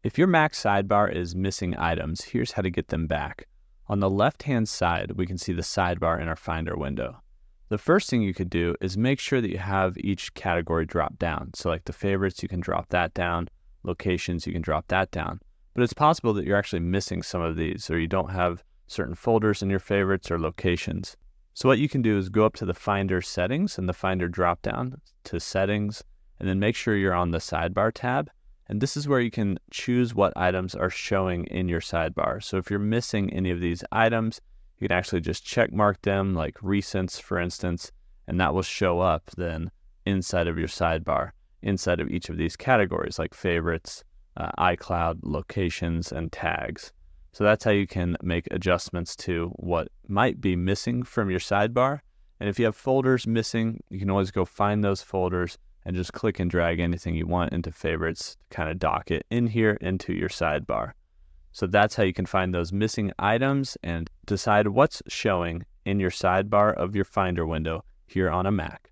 If your Mac sidebar is missing items, here's how to get them back. On the left-hand side, we can see the sidebar in our Finder window. The first thing you could do is make sure that you have each category drop down. So like the favorites, you can drop that down. Locations, you can drop that down. But it's possible that you're actually missing some of these, or you don't have certain folders in your favorites or locations. So what you can do is go up to the Finder settings and the Finder drop down to settings, and then make sure you're on the sidebar tab. And this is where you can choose what items are showing in your sidebar. So if you're missing any of these items, you can actually just check mark them, like recents, for instance, and that will show up then inside of your sidebar, inside of each of these categories, like favorites, iCloud, locations, and tags. So that's how you can make adjustments to what might be missing from your sidebar. And if you have folders missing, you can always go find those folders and just click and drag anything you want into favorites, kind of dock it in here into your sidebar. So that's how you can find those missing items and decide what's showing in your sidebar of your Finder window here on a Mac.